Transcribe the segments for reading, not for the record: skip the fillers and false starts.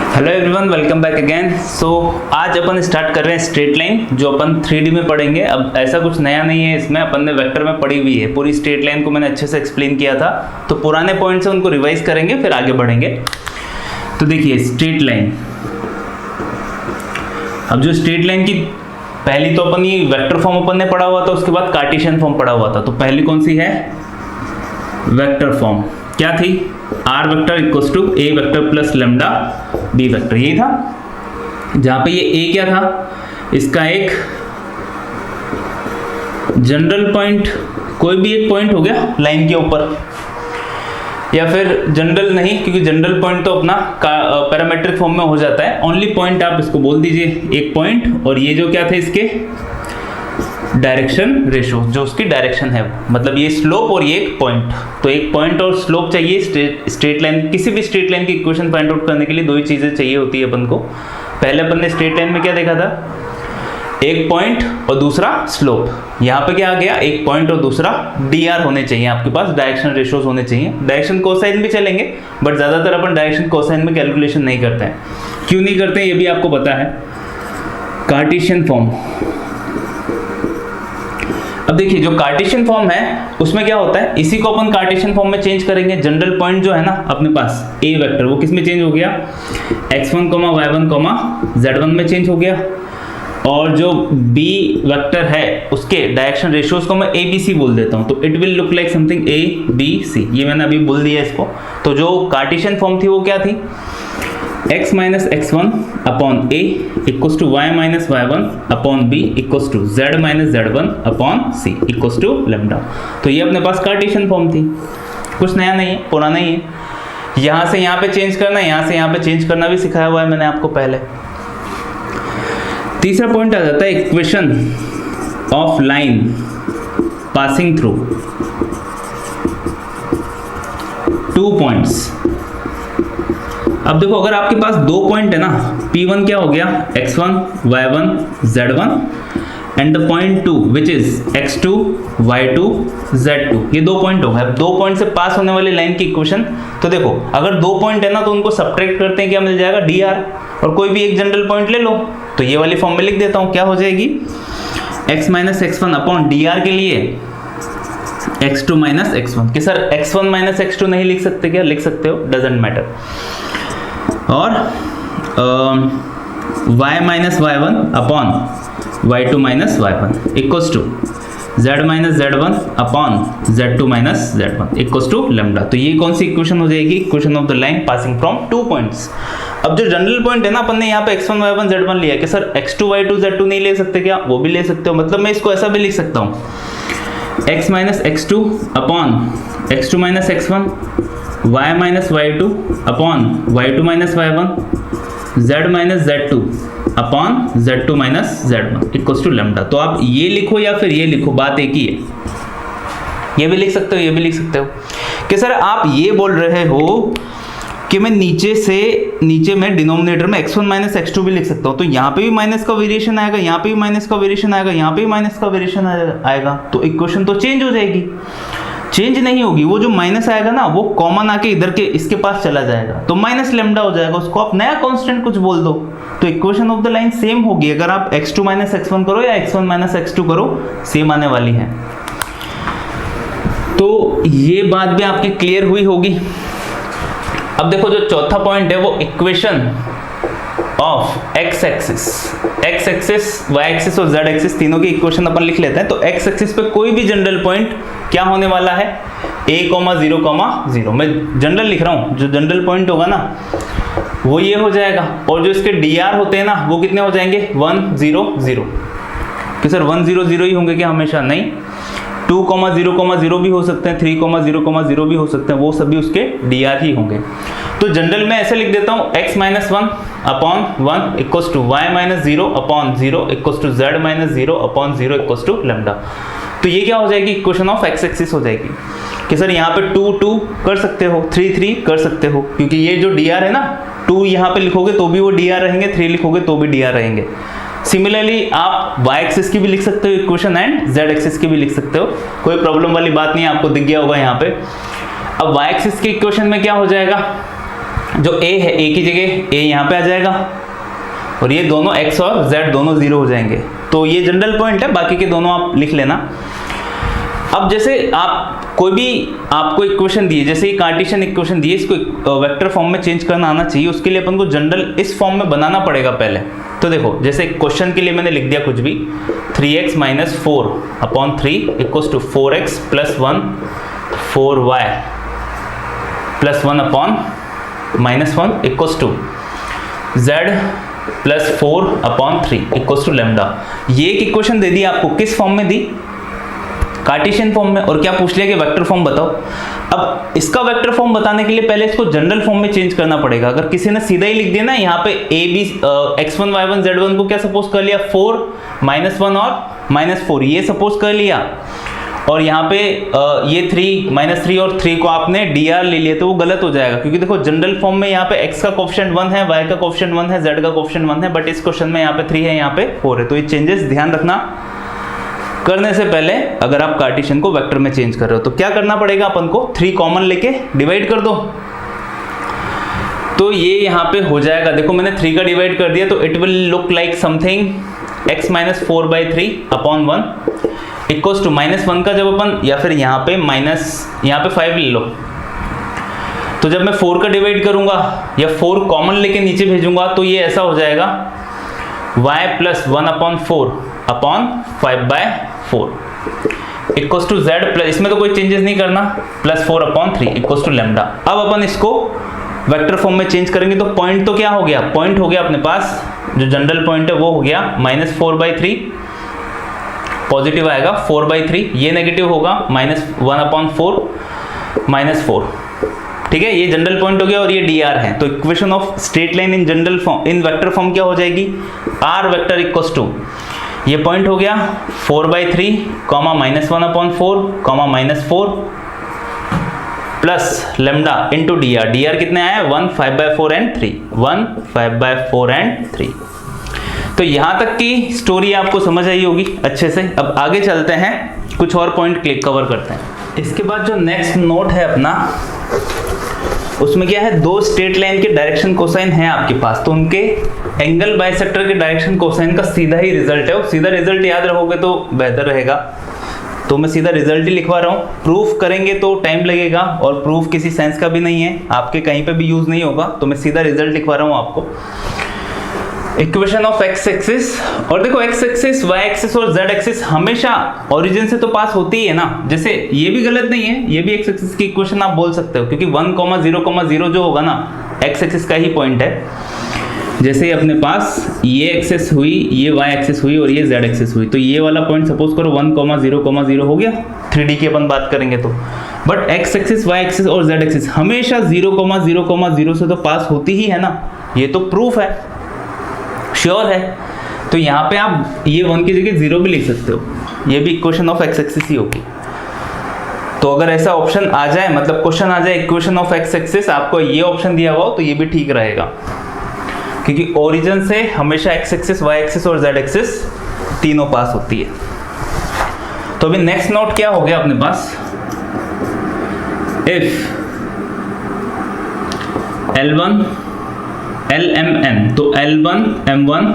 Hello everyone, welcome back again. So आज अपन start कर रहे हैं स्ट्रेट लाइन, जो अपन 3D में पढ़ेंगे। अब ऐसा कुछ नया नहीं है इसमें, अपन ने वेक्टर में पढ़ी हुई है पूरी स्ट्रेट लाइन को। मैंने अच्छे से एक्सप्लेन किया था, तो पुराने पॉइंट्स से उनको रिवाइज करेंगे, फिर आगे बढ़ेंगे। तो देखिए स्ट्रेट लाइन, अब जो स्ट्रेट लाइन की पहली तो अपन ये वेक्टर फॉर्म अपन ने पढ़ा हुआ था, उसके बाद कार्टेशियन फॉर्म पढ़ा हुआ था। तो पहली कौन सी है? Vector form. क्या थी? R vector equals to A vector plus lambda B vector, यही था। जहां पे ये ए क्या था, इसका एक जनरल पॉइंट, कोई भी एक पॉइंट हो गया लाइन के ऊपर, या फिर जनरल नहीं, क्योंकि जनरल पॉइंट तो अपना पैरामेट्रिक फॉर्म में हो जाता है। ओनली पॉइंट आप इसको बोल दीजिए, एक पॉइंट। और ये जो क्या थे इसके डायरेक्शन रेशो, जो उसकी डायरेक्शन है, मतलब ये स्लोप और ये एक पॉइंट। तो एक पॉइंट और स्लोप चाहिए स्ट्रेट लाइन, किसी भी स्ट्रेट लाइन की इक्वेशन फाइंड आउट करने के लिए दो ही चीजें चाहिए होती है अपन को। पहले अपन ने स्ट्रेट लाइन में क्या देखा था? एक पॉइंट और दूसरा स्लोप। यहाँ पे क्या आ गया? एक पॉइंट और दूसरा dr होने चाहिए आपके पास, डायरेक्शन रेशोज होने चाहिए। डायरेक्शन कोसाइन भी चलेंगे, बट ज्यादातर अपन डायरेक्शन कोसाइन में कैलकुलेशन नहीं करते हैं। क्यों नहीं करते हैं ये भी आपको पता है। कार्टेशियन फॉर्म, अब देखिए जो कार्टेशियन फॉर्म है उसमें क्या होता है, इसी को अपन कार्टेशियन फॉर्म में चेंज करेंगे। जनरल पॉइंट जो है ना अपने पास ए वेक्टर, वो किस में चेंज हो गया? x1, y1, z1 में चेंज हो गया। और जो b वेक्टर है उसके डायरेक्शन रेशियोज को मैं ABC बोल देता हूं, तो it will look like something ABC। ये मैंने अभी बोल दिया इसको। तो जो कार्टेशियन फॉर्म थी वो क्या थी? x minus x1 upon a equals to y minus y1 upon b equals to z minus z1 upon c equals to lambda. तो ये अपने पास कार्टेशियन फॉर्म थी, कुछ नया नहीं है, पुराना ही है। यहां से यहां पे चेंज करना, यहां से यहां पे चेंज करना भी सिखाया हुआ है मैंने आपको पहले। तीसरा पॉइंट आ जाता है equation of line passing through to points. अब देखो अगर आपके पास दो पॉइंट है ना, P1 क्या हो गया? x1, y1, z1 and the point 2 which is x2, y2, z2। ये दो पॉइंट हो गए। अब दो पॉइंट से पास होने वाली लाइन की इक्वेशन, तो देखो अगर दो पॉइंट है ना तो उनको सब्ट्रैक्ट करते हैं, क्या मिल जाएगा? dr। और कोई भी एक जनरल पॉइंट ले लो, तो ये वाली फॉर्म में लिख देता हूं, क्या हो जाएगी? x minus x1 upon dr के लिए x2 माइनस x1। कि सर x1 माइनस x2 नहीं लिख सकते क्या? लिख सकते हो, डजेंट मैटर। और y minus y1 upon y2 minus y1 equals to z minus z1 upon z2 minus z1 equals to lambda. तो ये कौन सी इक्वेशन हो जाएगी? Equation of the line passing from two points. अब जो जनरल पॉइंट है ना, अपन ने यहाँ पे x1, y1, z1 लिया कि सर x2, y2, z2 नहीं ले सकते क्या? वो भी ले सकते हो। मतलब मैं इसको ऐसा भी लिख सकता हूँ, x minus x2 upon x2 minus x1, y minus y2 upon y2 minus y1, z minus z2 upon z2 minus z1 equals to lambda. तो आप ये लिखो या फिर ये लिखो, बात एक ही है। ये भी लिख सकते हो, ये भी लिख सकते हो कि सर आप ये बोल रहे हो कि मैं नीचे में डिनोमिनेटर में x1 माइनस x2 भी लिख सकता हूँ। तो यहाँ पे भी माइनस का वेरिएशन आएगा, यहाँ पे भी माइनस का वेरिएशन आएगा, यहाँ पे भी माइनस का वेरिएशन आएगा। तो इक्वेशन तो चेंज हो जाएगी। चेंज नहीं होगी, वो जो माइनस आएगा ना वो कॉमन आके इधर के इसके पास चला जाएगा, तो माइनस लेमडा हो जाएगा। उसको आप नया कांस्टेंट कुछ बोल दो, तो equation of the line same होगी। अगर आप x2 माइनस x1 करो या x1 माइनस x2 करो, सेम आने वाली है। तो ये बात भी आपकी क्लियर हुई होगी। अब देखो जो चौथा पॉइंट है वो equation of x axis, y axis और z एक्सिस तीनों की इक्वेशन अपन लिख लेते हैं। तो x एक्सिस पे कोई भी जनरल पॉइंट क्या होने वाला है? a, 0, 0। मैं जनरल लिख रहा हूं, जो जनरल पॉइंट होगा ना वो ये हो जाएगा। और जो इसके dr होते हैं ना वो कितने हो जाएंगे? 1, 0, 0। कि सर 1, 0, 0 ही होंगे क्या हमेशा? नहीं, 2, 0, 0 भी हो सकते हैं, 3, 0, 0 भी हो सकते हैं, वो सभी उसके dr ही होंगे। तो जनरल में ऐसे लिख देता हूँ, x minus 1 upon 1 equals to y minus 0 upon 0 equals to z minus 0 upon 0 equals to lambda. तो ये क्या हो जाएगी? इक्वेशन ऑफ x एक्सिस हो जाएगी। कि सर यहाँ पे 2, 2 कर सकते हो, 3, 3 कर सकते हो, क्योंकि ये जो dr है ना, 2 यहाँ पे लिखोगे तो भी वो dr रहेंगे, 3 लिखोगे तो भी dr रहेंगे। सिमिलरली आप y एक्सिस की भी लिख सकते हो इक्वेशन एंड z एक्सिस की भी लिख सकते हो, कोई प्रॉब्लम वाली बात नहीं है। आपको दिख गया होगा यहाँ पे। अब y एक्सिस की इक्वेशन में क्या हो जाएगा? जो a है a की जगह a यहाँ पे आ जाएगा और ये दोनों x और z दोनों 0 हो जाएंगे। तो ये जनरल पॉइंट है, बाकी के दोनों आप लिख लेना। अब जैसे आप कोई भी आपको इक्वेशन दिए, जैसे कार्टेशियन इक्वेशन दिए, इसको वेक्टर फॉर्म में चेंज करना आना चाहिए। उसके लिए अपन को जनरल इस फॉर्म में बनाना पड़ेगा पहले। तो देखो, जैसे क्वेश्चन के लिए मैंने लिख दिया कुछ भी, 3x minus 4 upon 3 equals to 4x plus 1 4y plus 1 upon minus 1 equals to z plus 4 upon 3 equals to lambda. ये एक इक्वेशन दे दी आपको, किस फॉर्म में दी? कार्टेशियन फॉर्म में। और क्या पूछ लिया कि वेक्टर फॉर्म बताओ। अब इसका वेक्टर फॉर्म बताने के लिए पहले इसको जनरल फॉर्म में चेंज करना पड़ेगा। अगर किसी ने सीधा ही लिख दिया ना, यहाँ पे a b x1 y1 z1 को क्या सपोज कर लिया, 4 -1 और -4 ये सपोज कर लिया, और यहाँ पे ये 3 -3 और 3 को आपने dr ले लिया, तो वो गलत हो जाएगा। क्योंकि देखो जनरल फॉर्म में यहाँ पे x का कोएफिशिएंट 1 है, y का कोएफिशिएंट 1 है, z का कोएफिशिएंट 1 है, बट इस क्वेश्चन में यहाँ पे 3 है, यहाँ पे 4 है। तो ये चेंजेस ध्यान रखना करने से पहले, अगर आप कार्टेशियन को वेक्टर में चेंज कर रहे हो। तो क्या करना पड़ेगा अपन को, 3 कॉमन लेके डिवाइड कर दो, तो ये यहाँ पे हो जाएगा। देखो मैंने 3 का डिवाइड कर दिया, तो it will look like something x minus 4/3 upon 1 equals to -1 का जब अपन, या फिर यहाँ पे यहाँ पे 5 ले लो, तो जब मैं 4 का डिवाइड करूंगा या 4 कॉमन लेके नीचे भेजूंगा, तो ये ऐसा हो जाएगा y plus 1 upon 4 upon 5/4 equals to z plus, इसमें तो कोई चेंजेस नहीं करना, plus 4 upon 3 equals to lambda. अब अपन इसको वेक्टर फॉर्म में चेंज करेंगे, तो पॉइंट तो क्या हो गया, पॉइंट हो गया अपने पास जो जनरल पॉइंट है वो हो गया -4/3, पॉजिटिव आएगा 4/3, ये नेगेटिव होगा -1 अपॉन 4 -4, ठीक है, ये जनरल पॉइंट हो गया और ये dr है। तो equation of straight line in general form, in vector form क्या हो जाएगी, r वेक्टर इक्वल्स टू, ये पॉइंट हो गया 4/3 comma -1 upon 4 comma -4 plus lambda into dr। dr कितने आए, 1 5/4 एंड 3, 1 5/4 एंड 3। तो यहाँ तक की स्टोरी आपको समझ आई होगी अच्छे से। अब आगे चलते हैं, कुछ और पॉइंट क्लिक कवर करते हैं। इसके बाद जो नेक्स्ट नोट है अपना, उसमें क्या है, दो स्ट्रेट लाइन के डायरेक्शन कोसाइन है आपके पास, तो उनके एंगल बाइसेक्टर के डायरेक्शन कोसाइन का सीधा ही रिजल्ट है। वो सीधा रिजल्ट याद रखोगे तो बेहतर रहेगा, तो मैं सीधा रिजल्ट ही लिखवा रहा हूँ। प्रूफ करेंगे तो टाइम लगेगा, और प्रूफ किसी सेंस का भी नहीं है, आपके कहीं पे भी यूज नहीं होगा, तो मैं सीधा रिजल्ट लिखवा रहा हूँ आपको। इक्वेशन ऑफ एक्स एक्सिस, और देखो एक्स एक्सिस, वाई एक्सिस और जेड एक्सिस हमेशा ओरिजिन से तो पास होती ही है ना। जैसे ये भी गलत नहीं है, ये भी एक्स एक्सिस की इक्वेशन आप बोल सकते हो, क्योंकि 1,0,0 जो होगा ना, एक्स एक्सिस का ही पॉइंट है। जैसे अपने पास ये एक्सिस हुई, ये वाई एक्सिस हुई और ये जेड एक्सिस हुई, तो ये वाला पॉइंट सपोज करो 1,0,0 हो गया, 3D की अपन बात करेंगे तो। But X axis, Y axis और जेड एक्सिस हमेशा 0,0,0 से तो पास होती ही है ना, ये तो प्रूफ है, श्योर है। तो यहाँ पे आप ये 1 की जगह 0 भी लिख सकते हो, ये भी इक्वेशन ऑफ एक्स एक्सिस ही होगी। तो अगर ऐसा ऑप्शन आ जाए, मतलब क्वेश्चन आ जाए इक्वेशन ऑफ एक्स एक्सिस, आपको ये ऑप्शन दिया हुआ हो, तो ये भी ठीक रहेगा, क्योंकि ओरिजिन से हमेशा एक्स एक्सिस, वाई एक्सिस और जेड एक्सिस तीनों पास होती है। तो अभी नेक्स्ट नोट क्या हो गया अपने पास, इफ L1 LMN, तो L1 M1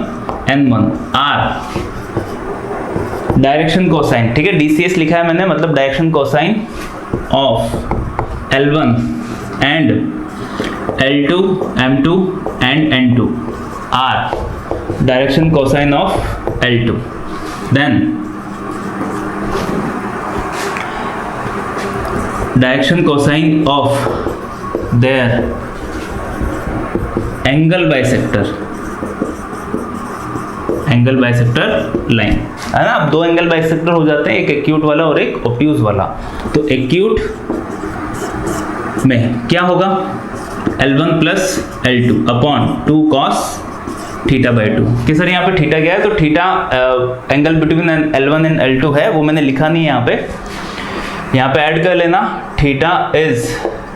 N1 R direction cosine, ठीक है, DCS लिखा है मैंने, मतलब direction cosine of L1 and L2 M2 and N2 R direction cosine of L2, then direction cosine of their angle bisector line है ना। अब दो एंगल बाइसेक्टर हो जाते हैं, एक एक्यूट वाला और एक ऑब्ट्यूज वाला। तो एक्यूट में क्या होगा, L1 plus L2 upon 2 cos θ/2। कि सर यहाँ पे थीटा क्या है, तो theta angle between L1 and L2 है, वो मैंने लिखा नहीं है यहाँ पे ऐड कर लेना। Theta is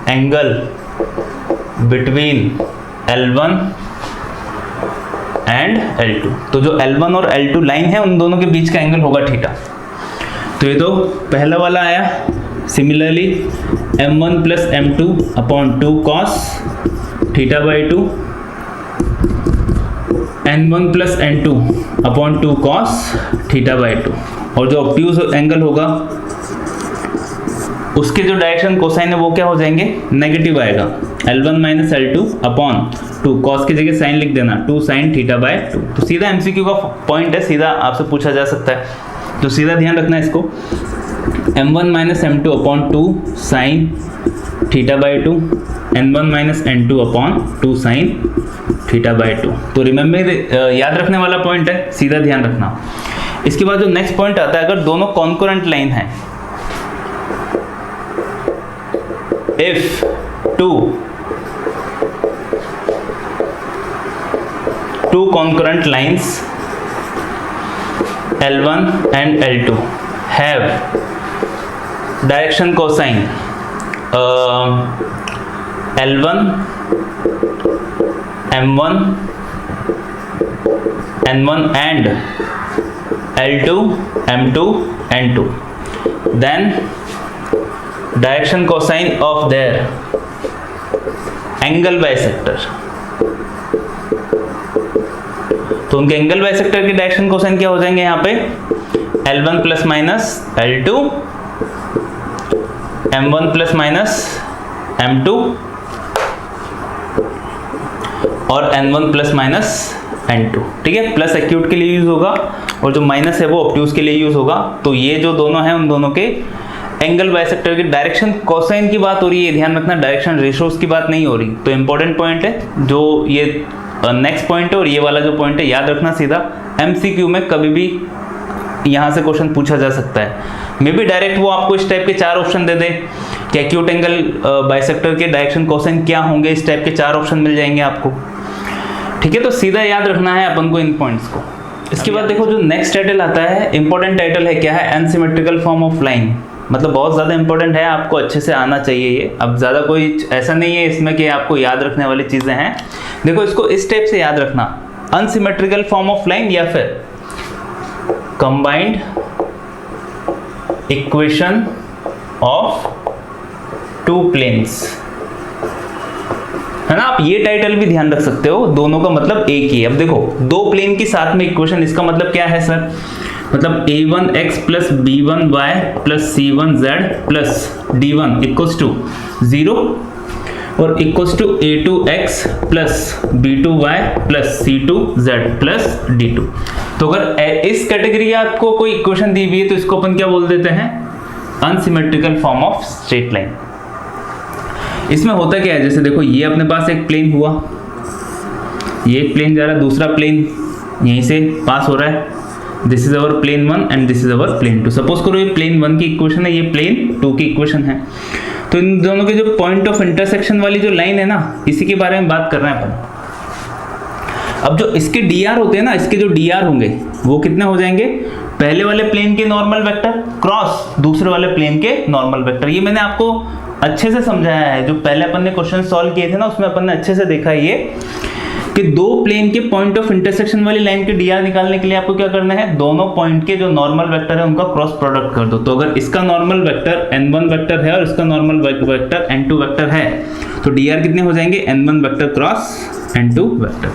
angle between L1 and L2, तो जो L1 और L2 लाइन है उन दोनों के बीच का एंगल होगा थीटा। तो ये तो पहला वाला आया। Similarly M1 plus M2 upon 2 cos theta by 2 n1 plus n2 upon 2 cos theta by 2, और जो ऑब्ट्यूज एंगल होगा उसके जो डायरेक्शन कोसाइन है वो क्या हो जाएंगे, नेगेटिव आएगा, L1 minus L2 upon 2 cos की जगह साइन लिख देना 2 साइन थीटा बाय 2। तो सीधा एमसीक्यू का पॉइंट है, सीधा आपसे पूछा जा सकता है, तो सीधा ध्यान रखना है इसको, m1 minus m2 upon 2 sine theta by 2, n1 minus n2 upon 2 sine theta by 2। तो रिमेंबर याद रखने वाला पॉइंट है, सीधा ध्यान रखना। इसके बाद जो नेक्स्ट पॉइंट आता है, अगर दोनों कॉन्करेंट लाइन है, if two concurrent lines L1 and L2 have direction cosine L1 M1 N1 and L2 M2 N2, then direction cosine of their angle bisector, तो उनके एंगल बाइसेक्टर के डायरेक्शन कोसाइन क्या हो जाएंगे यहाँ पे, L1 plus minus L2, M1 plus minus M2 और N1 plus minus N2। ठीक है, प्लस एक्यूट के लिए यूज होगा और जो माइनस है वो ऑब्ट्यूज के लिए यूज होगा। तो ये जो दोनों हैं उन दोनों के एंगल बाइसेक्टर की डायरेक्शन कोसाइन की बात हो रही है, ध्यान रखना, डायरेक्शन रेशियोज की बात नहीं हो रही। तो इंपॉर्टेंट पॉइंट है जो ये नेक्स्ट पॉइंट है, और ये वाला जो पॉइंट है याद रखना, सीधा एमसीक्यू में कभी भी यहाँ से क्वेश्चन पूछा जा सकता है। मे बी डायरेक्ट वो आपको इस टाइप के 4 ऑप्शन दे दे कि एक्यूट एंगल बाइसेक्टर के डायरेक्शन कोसाइन क्या होंगे, इस टाइप के 4 ऑप्शन मिल जाएंगे आपको। ठीक है, तो सीधा याद रखना है अपन को इन पॉइंट्स को। इसके बाद देखो जो नेक्स्ट टाइटल आता है, इंपॉर्टेंट टाइटल है, क्या है, अनसिमेट्रिकल फॉर्म ऑफ लाइन। मतलब बहुत ज़्यादा इंपॉर्टेंट है, आपको अच्छे से आना चाहिए ये। अब ज़्यादा कोई ऐसा नहीं है इसमें कि आपको याद रखने वाली चीज़ें हैं। देखो इसको इस टाइप से याद रखना, अनसिमेट्रिकल फॉर्म ऑफ लाइन या फिर कंबाइंड इक्वेशन ऑफ 2 प्लेन्स, है ना। आप ये टाइटल भी ध्यान रख सकते हो, दोनों का मतलब एक ही है। अब देखो 2 प्लेन के साथ में इक्वेशन, इसका मतलब क्या है सर, मतलब a1x plus b1y plus c1z plus d1 equals to 0 और equals to a2x plus b2y plus c2z plus d2। तो अगर इस कैटेगरी की आपको कोई इक्वेशन दी हुई है तो इसको अपन क्या बोल देते हैं, unsymmetrical form of straight line. इसमें होता क्या है, जैसे देखो ये अपने पास एक प्लेन हुआ, ये एक प्लेन जा रहा है, दूसरा प्लेन यहीं से पास हो रहा है, this is our plane 1 and this is our plane 2। Suppose करो ये प्लेन 1 की इक्वेशन है, ये प्लेन 2 की इक्वेशन है। तो इन दोनों के जो पॉइंट ऑफ इंटरसेक्शन वाली जो लाइन है ना, इसी के बारे में बात कर रहे हैं अपन। अब जो इसके dr होते हैं ना, इसके जो dr होंगे वो कितने हो जाएंगे, पहले वाले प्लेन के नॉर्मल वेक्टर क्रॉस दूसरे वाले प्लेन के नॉर्मल वेक्टर। ये मैंने आपको अच्छे से समझाया है, जो पहले अपन ने क्वेश्चन सॉल्व किए थे ना, उसमें अपन ने अच्छे से देखा है ये कि 2 प्लेन के पॉइंट ऑफ इंटरसेक्शन वाली लाइन के dr निकालने के लिए आपको क्या करना है, दोनों पॉइंट के जो नॉर्मल वेक्टर है उनका क्रॉस प्रोडक्ट कर दो। तो अगर इसका नॉर्मल वेक्टर n1 वेक्टर है और इसका नॉर्मल वेक्टर n2 वेक्टर है, तो dr कितने हो जाएंगे, n1 vector cross n2 vector.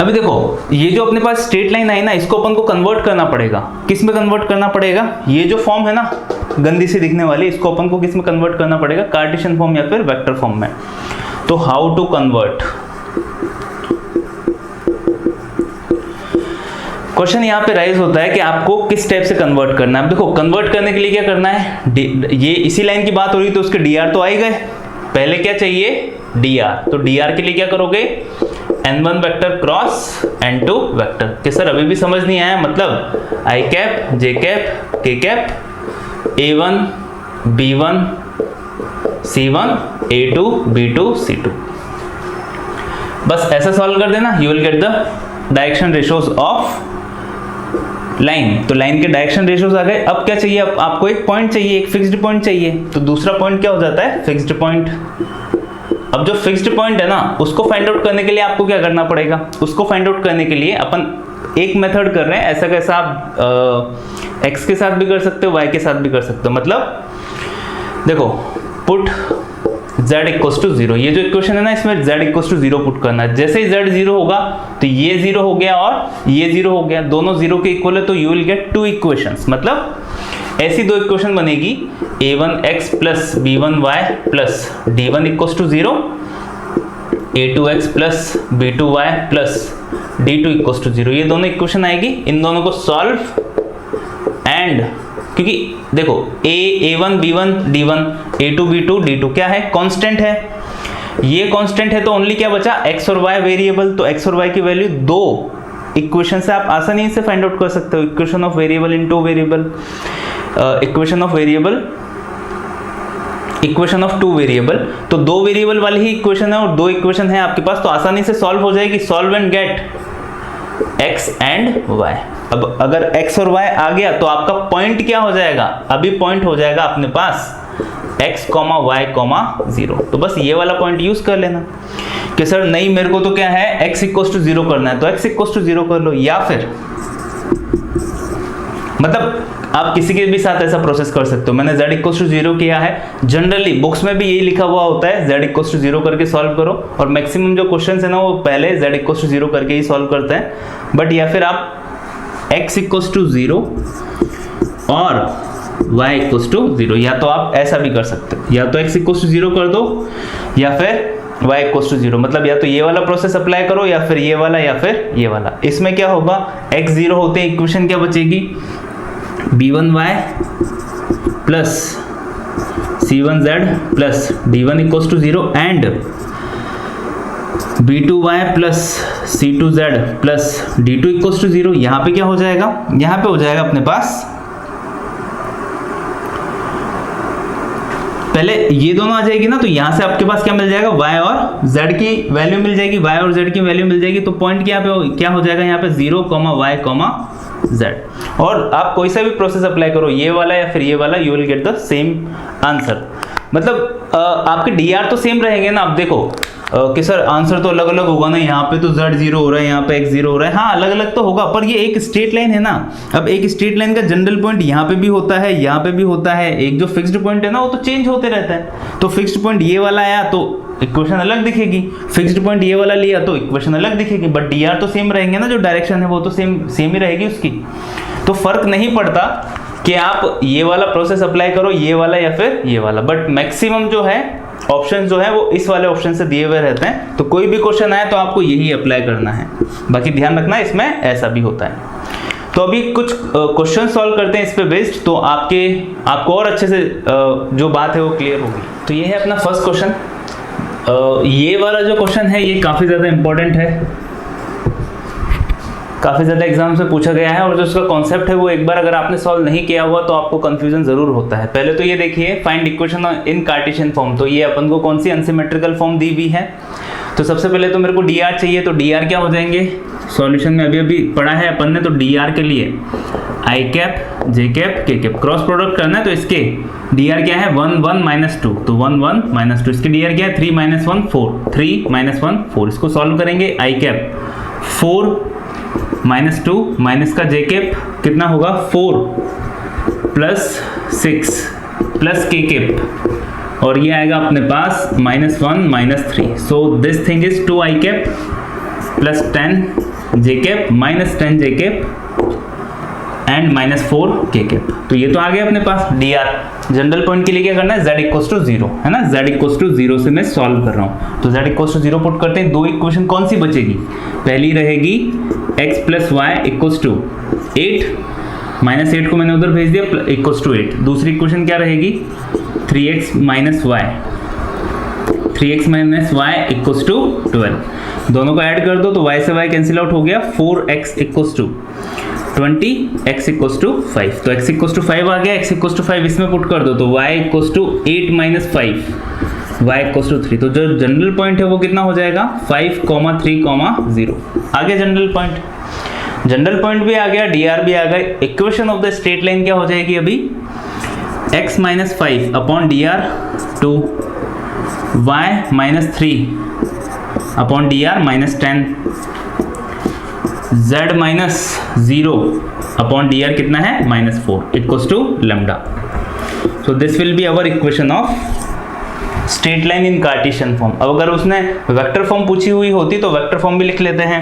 अभी देखो ये जो अपने पास स्ट्रेट लाइन आई ना, इसको अपन को कन्वर्ट करना पड़ेगा। किस में कन्वर्ट करना पड़ेगा, ये जो फॉर्म है ना गंदी सी दिखने वाली, इसको अपन को किस में कन्वर्ट करना पड़ेगा, कार्टेशियन फॉर्म या फिर वेक्टर फॉर्म में। तो हाउ टू कन्वर्ट, क्वेश्चन यहाँ पे राइज होता है कि आपको किस टाइप से कन्वर्ट करना है। देखो कन्वर्ट करने के लिए क्या करना है, ये इसी लाइन की बात हो रही तो उसके dr तो आ ही गए, पहले क्या चाहिए dr। तो dr के लिए क्या करोगे, n1 vector cross n2 vector. कि सर अभी भी समझ नहीं आया, मतलब i cap j cap k cap a1 b1 c1 a2 b2 c2, बस ऐसा सॉल्व कर देना, you will get the direction ratios of line. तो लाइन के डायरेक्शन रेशियोज आ गए। अब क्या चाहिए, अब आपको एक पॉइंट चाहिए, एक फिक्स्ड पॉइंट चाहिए। तो दूसरा पॉइंट क्या हो जाता है, फिक्स्ड पॉइंट। अब जो फिक्स्ड पॉइंट है ना, उसको फाइंड आउट करने के लिए आपको क्या करना पड़ेगा, उसको फाइंड आउट करने के लिए अपन एक मेथड कर रहे हैं। ऐसा कैसा, आप x के साथ भी कर सकते हो, y के साथ भी कर सकते हो। मतलब देखो पुट z इक्वल्स टू 0। ये जो इक्वेशन है ना, इसमें z इक्वल्स टू 0 पुट करना है। जैसे ही z 0 होगा तो ये 0 हो गया और ये 0 हो गया, दोनों 0 के इक्वल है, तो यू विल गेट 2 इक्वेशंस। मतलब ऐसी 2 इक्वेशन बनेगी, a1x plus b1y plus d1 equals to 0, a2x plus b2y plus d2 equals to 0। ये दोनों इक्वेशन आएगी, इन दोनों को सॉल्व एंड, क्योंकि देखो a1 b1 d1 a2 b2 d2 क्या है, कांस्टेंट है। ये कांस्टेंट है तो ओनली क्या बचा, x और y वेरिएबल। तो x और y की वैल्यू 2 इक्वेशन से आप आसानी से फाइंड आउट कर सकते हो। Equation of variable into variable, equation of variable, equation of 2 variable. तो 2 वेरिएबल वाली ही इक्वेशन है और 2 इक्वेशन है आपके पास, तो आसानी से सॉल्व हो जाएगी। Solve and get x and y। अब अगर x और y आ गया तो आपका पॉइंट क्या हो जाएगा, अभी पॉइंट हो जाएगा अपने पास x, y, 0। तो बस ये वाला पॉइंट यूज कर लेना कि सर नहीं मेरे को तो क्या है x इक्वल्स टू 0 करना है, तो x इक्वल्स टू 0 कर लो। या फिर मतलब आप किसी के भी साथ ऐसा प्रोसेस कर सकते हो। मैंने z इक्वल्स टू 0 किया है, जनरली बुक्स में भी यही लिखा हुआ होता है, z इक्वल्स टू 0 करके सॉल्व करो। और मैक्सिमम जो क्वेश्चंस है ना वो पहले z इक्वल्स टू 0 करके ही सॉल्व करते हैं। बट या फिर आप x इक्वल्स टू 0 और y इक्वल्स टू 0, या तो आप ऐसा भी कर सकते हो, या तो x इक्वल्स टू 0 कर दो या फिर y इक्वल्स टू 0। मतलब या तो ये वाला प्रोसेस अप्लाई करो या फिर ये वाला या फिर ये वाला। इसमें क्या होगा, x 0 होते हैं इक्वेशन क्या बचेगी, b1y plus c1z plus d1 equals to 0 and b2y plus c2z plus d2 equals to 0। यहाँ पे क्या हो जाएगा, यहाँ पे हो जाएगा अपने पास, पहले ये दोनों आ जाएगी ना, तो यहाँ से आपके पास क्या मिल जाएगा, y और z की वैल्यू मिल जाएगी, y और z की वैल्यू मिल जाएगी। तो पॉइंट क्या हो जाएगा यहाँ पे 0, y, z। और आप कोई सा भी प्रोसेस अप्लाई करो, ये वाला या फिर ये वाला, you will get the same answer. मतलब आपके dr तो सेम रहेंगे ना। आप देखो कि सर आंसर तो अलग अलग होगा ना, यहाँ पे तो z 0 हो रहा है, यहाँ पे x 0 हो रहा है। हाँ अलग अलग तो होगा, पर ये एक स्ट्रेट लाइन है ना। अब एक स्ट्रेट लाइन का जनरल पॉइंट यहाँ पे भी होता है, यहाँ पे भी होता है। एक जो फिक्स्ड पॉइंट है ना वो तो चेंज होते रहता है। तो फिक्स्ड पॉइंट ये वाला आया तो इक्वेशन अलग दिखेगी, फिक्स्ड पॉइंट ये वाला लिया तो इक्वेशन अलग दिखेगी। बट dr तो सेम रहेंगे ना, जो डायरेक्शन है वो तो सेम ही रहेगी उसकी। तो फर्क नहीं पड़ता कि आप ये वाला प्रोसेस अप्लाई करो, ये वाला या फिर ये वाला। बट मैक्सिमम जो है ऑप्शन जो है वो इस वाले ऑप्शन से दिए हुए रहते हैं। तो कोई भी क्वेश्चन आए तो आपको यही अप्लाई करना है। बाकी ध्यान रखना इसमें ऐसा भी होता है। तो अभी कुछ क्वेश्चन सॉल्व करते हैं इस पे बेस्ड, तो आपको और अच्छे से जो बात है वो क्लियर होगी। तो ये है अपना फर्स्ट क्वेश्चन। ये वाला जो क्वेश्चन है ये काफ़ी ज़्यादा इंपॉर्टेंट है, काफ़ी ज़्यादा एग्जाम से पूछा गया है। और जो उसका कॉन्सेप्ट है वो एक बार अगर आपने सॉल्व नहीं किया हुआ तो आपको कंफ्यूजन ज़रूर होता है। पहले तो ये देखिए, find equation in Cartesian form. तो ये अपन को कौन सी अनसिमेट्रिकल फॉर्म दी हुई है। तो सबसे पहले तो मेरे को dr चाहिए। तो dr क्या हो जाएंगे, सॉल्यूशन में अभी पढ़ा है अपन ने। तो dr के लिए i cap j cap k cap cross product करना है। तो इसके dr क्या है, 1 1 माइनस 2, तो 1 1 माइनस 2। इसके dr क्या है, 3 माइनस 1 4, 3 माइनस 1 4। इसको सॉल्व करेंगे, i कैप 4 माइनस 2 माइनस का j कैप कितना होगा, 4 प्लस 6 प्लस k कैप, और ये आएगा अपने पास minus 1 minus 3। So this thing is 2 i cap plus 10 j cap minus 10 j cap and minus 4 k cap. तो ये तो आ गया अपने पास dr। जनरल पॉइंट के लिए क्या करना है, z इक्वल्स टू 0 है ना, z इक्वल्स टू 0 से मैं सॉल्व कर रहा हूँ। तो z इक्वल्स टू 0 पुट करते हैं। दो इक्वेशन कौन सी बचेगी, पहली रहेगी x plus Y equals to 8, minus 8 को मैंने उधर भेज दिया, इक्वल्स टू 8। दूसरी इक्वेशन क्या रहेगी, 3x minus Y, 3x minus Y equals to 12। दोनों को ऐड कर दो तो y से y कैंसिल आउट हो गया, 4x equals to 20, x equals to 5। तो x इक्वल्स टू 5 आ गया, x इक्वल्स टू 5 इसमें पुट कर दो तो y equals to 8 minus 5, y equals to 3। तो जो जनरल पॉइंट है वो कितना हो जाएगा, 5, 3, 0। आ गया जनरल पॉइंट, जनरल पॉइंट भी आ गया, dr भी आ गया। Equation of the straight line क्या हो जाएगी अभी, x minus 5 upon dr to y minus 3 upon dr minus 10, z minus 0 upon dr कितना है, minus 4 equals to lambda. So this will be our equation of straight line in Cartesian form. अब अगर उसने vector form पूछी हुई होती तो vector form भी लिख लेते हैं।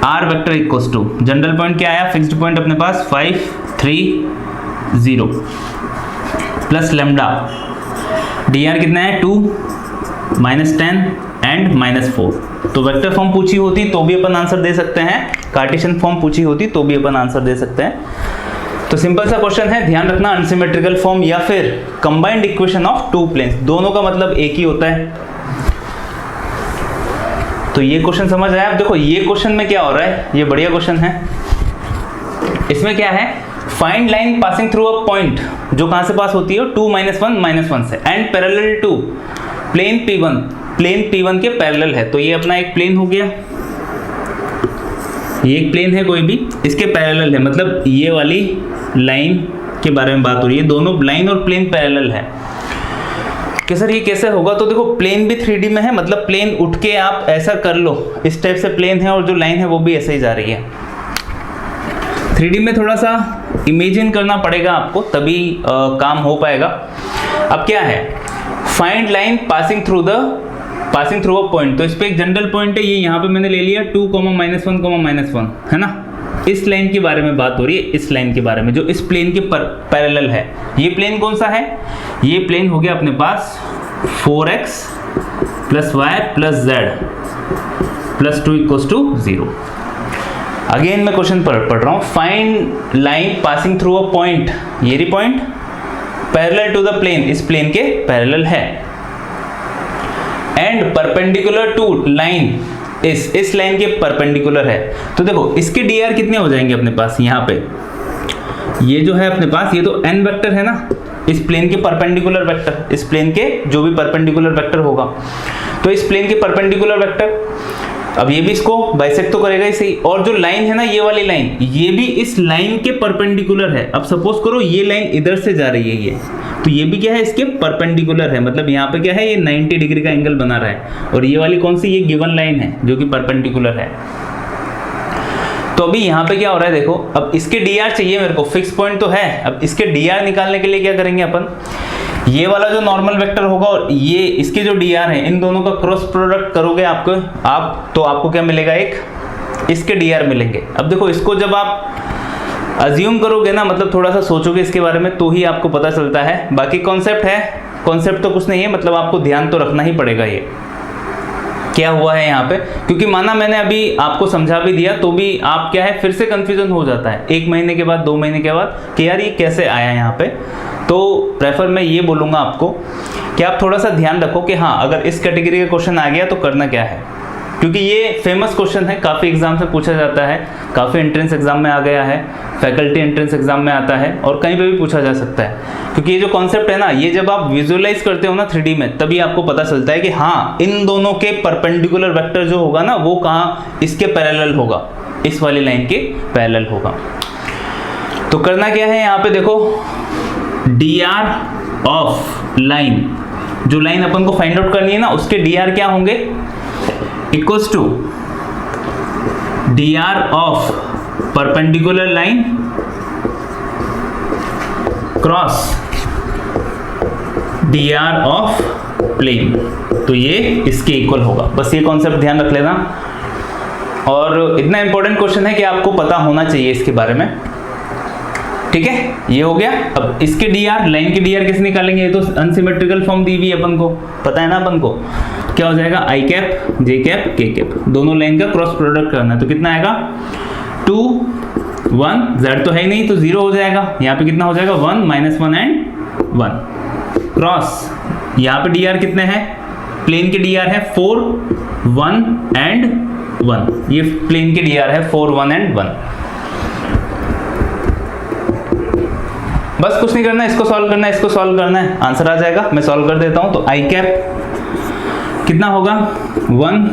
R vector equals to, general point क्या आया, फिक्स्ड पॉइंट अपने पास 5 3 0 प्लस लेमडा, डी आर कितना है 2 -10 एंड -4। तो वेक्टर फॉर्म पूछी होती तो भी अपन आंसर दे सकते हैं, कार्टेशियन फॉर्म पूछी होती तो भी अपन आंसर दे सकते हैं। तो सिंपल सा क्वेश्चन है, ध्यान रखना अनसिमेट्रिकल फॉर्म या फिर combined equation of two planes, दोनों का मतलब एक ही होता है। तो ये क्वेश्चन समझ आया। अब देखो ये क्वेश्चन में क्या हो रहा है, ये बढ़िया क्वेश्चन है। इसमें क्या है, find line passing through a point, जो कहां से पास होती है 2 -1 -1 से, and parallel to plane P1, plane P1 के पैरेलल है। तो ये अपना एक प्लेन हो गया, ये एक प्लेन है कोई भी, इसके पैरेलल है, मतलब ये वाली लाइन के बारे में बात हो रही है, दोनों लाइन और प्लेन पैरेलल है। कि सर ये कैसे होगा, तो देखो प्लेन भी 3D में है, मतलब प्लेन उठ के आप ऐसा कर लो, इस टाइप से प्लेन है और जो लाइन है वो भी ऐसे ही जा रही है। 3D में थोड़ा सा इमेजिन करना पड़ेगा आपको, तभी काम हो पाएगा। अब क्या है, find line passing through a point, तो इस पे एक जनरल पॉइंट है, ये यहाँ पे मैंने ले लिया 2, -1, है ना। इस लाइन के बारे में बात हो रही है, इस लाइन के बारे में जो इस प्लेन के पैरेलल है। ये प्लेन कौन सा है, ये प्लेन हो गया अपने पास 4x + y + z + 2 = 0। अगेन मैं क्वेश्चन पढ़ रहा हूँ, find line passing through a point, ये रही point, parallel to the plane, इस प्लेन के पैरेलल है, एंड परपेंडिकुलर टू लाइन, इस लाइन के परपेंडिकुलर है। तो देखो इसके dr कितने हो जाएंगे अपने पास, यहाँ पे ये जो है अपने पास, ये तो n वेक्टर है ना, इस प्लेन के परपेंडिकुलर वेक्टर, इस प्लेन के जो भी परपेंडिकुलर वेक्टर होगा, तो इस प्लेन के परपेंडिकुलर वेक्टर, अब ये भी इसको बाइसेक्ट तो करेगा ही सही, और जो लाइन है ना ये वाली लाइन, ये भी इस लाइन के परपेंडिकुलर है। अब सपोज करो ये लाइन इधर से जा रही है, ये तो ये भी क्या है, इसके परपेंडिकुलर है, मतलब यहाँ पे क्या है, ये 90 डिग्री का एंगल बना रहा है, और ये वाली कौन सी, ये गिवन लाइन है जो कि परपेंडिकुलर है। तो अभी यहाँ पे क्या हो रहा है, देखो अब इसके dr चाहिए मेरे को, फिक्स पॉइंट तो है। अब इसके dr निकालने के लिए क्या करेंगे अपन, ये वाला जो नॉर्मल वेक्टर होगा और ये इसके जो dr है, इन दोनों का क्रॉस प्रोडक्ट करोगे तो आपको क्या मिलेगा, एक इसके dr मिलेंगे। अब देखो इसको जब आप अज्यूम करोगे ना, मतलब थोड़ा सा सोचोगे इसके बारे में, तो ही आपको पता चलता है। बाकी कॉन्सेप्ट है, कॉन्सेप्ट तो कुछ नहीं है, मतलब आपको ध्यान तो रखना ही पड़ेगा ये क्या हुआ है यहाँ पे, क्योंकि माना मैंने अभी आपको समझा भी दिया तो भी आप क्या है, फिर से कंफ्यूजन हो जाता है 1 महीने के बाद, 2 महीने के बाद, कि यार ये कैसे आया यहाँ पे। तो प्रेफर मैं ये बोलूँगा आपको कि आप थोड़ा सा ध्यान रखो कि हाँ अगर इस कैटेगरी का क्वेश्चन आ गया तो करना क्या है, क्योंकि ये फेमस क्वेश्चन है, काफ़ी एग्जाम से पूछा जाता है, काफ़ी एंट्रेंस एग्जाम में आ गया है, फैकल्टी एंट्रेंस एग्जाम में आता है, और कहीं पे भी पूछा जा सकता है। क्योंकि ये जो कॉन्सेप्ट है ना, ये जब आप विजुअलाइज करते हो ना 3D में, तभी आपको पता चलता है कि हाँ इन दोनों के परपेंडिकुलर वेक्टर जो होगा ना, वो कहाँ, इसके पैरेलल होगा, इस वाली लाइन के पैरेलल होगा। तो करना क्या है यहाँ पे, देखो dr ऑफ लाइन, जो लाइन अपन को फाइंड आउट करनी है ना, उसके dr क्या होंगे, equals to dr of perpendicular line cross dr of plane, तो ये इसके इक्वल होगा। बस ये कॉन्सेप्ट ध्यान रख लेना, और इतना इंपॉर्टेंट क्वेश्चन है कि आपको पता होना चाहिए इसके बारे में, ठीक है। ये हो गया। अब इसके dr, लाइन के dr कैसे निकालेंगे, ये तो अनसिमेट्रिकल फॉर्म दी हुई है, अपन को पता है ना, अपन को क्या हो जाएगा, i cap j cap k cap, दोनों लाइन का क्रॉस प्रोडक्ट करना है, तो कितना आएगा 2 1, z तो है ही नहीं तो 0 हो जाएगा, यहाँ पे कितना हो जाएगा 1 -1 एंड 1 क्रॉस, यहाँ पे dr कितने हैं, प्लेन के dr है 4 1 एंड 1, ये प्लेन के dr है 4 1 एंड 1। बस कुछ नहीं करना है, इसको सॉल्व करना है, इसको सॉल्व करना है, आंसर आ जाएगा। मैं सॉल्व कर देता हूं। तो i कैप कितना होगा 1,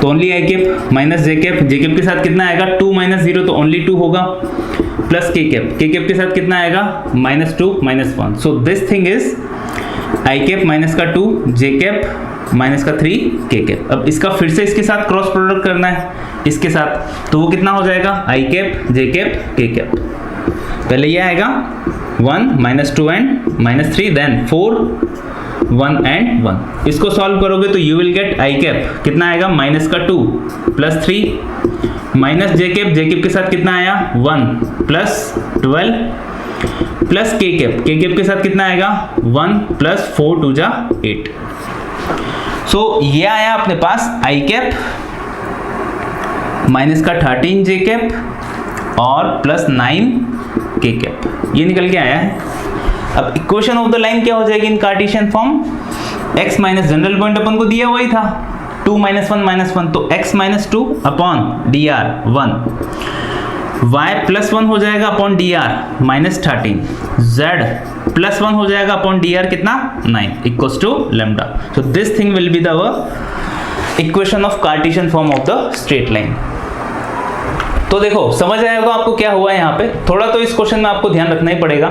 तो only i cap minus j cap के साथ कितना आएगा 2 - 0, तो ओनली 2 होगा, प्लस k कैप के साथ कितना आएगा -2 -1। सो this thing is i cap minus का 2, j कैप माइनस का 3, k कैप। अब इसका फिर से इसके साथ क्रॉस प्रोडक्ट करना है इसके साथ, तो वो कितना हो जाएगा i cap j cap k cap. पहले ये आएगा 1 -2 एंड -3, देन 4 1 एंड 1। इसको सॉल्व करोगे तो you will get I cap कितना आएगा, माइनस का 2 प्लस 3 माइनस जे कैप के साथ कितना आया 1 प्लस 12 प्लस के कैप के साथ कितना आएगा 1 प्लस 4 2 जा 8। सो ये आया अपने पास आई कैप माइनस का 13 जे कैप और प्लस 9 के कैप, ये निकल के आया है। अब इक्वेशन ऑफ द लाइन क्या हो जाएगी in Cartesian form, x minus general point अपन को दिया वही था 2 माइनस 1 तो x minus 2 upon D R 1, y plus 1 हो जाएगा upon D R minus 13, z plus 1 हो जाएगा अपॉन डी आर कितना 9 equals to lambda. So this thing will be the equation of Cartesian form of the straight line. तो देखो समझ आएगा आपको क्या हुआ यहाँ पे, थोड़ा तो इस क्वेश्चन में आपको ध्यान रखना ही पड़ेगा।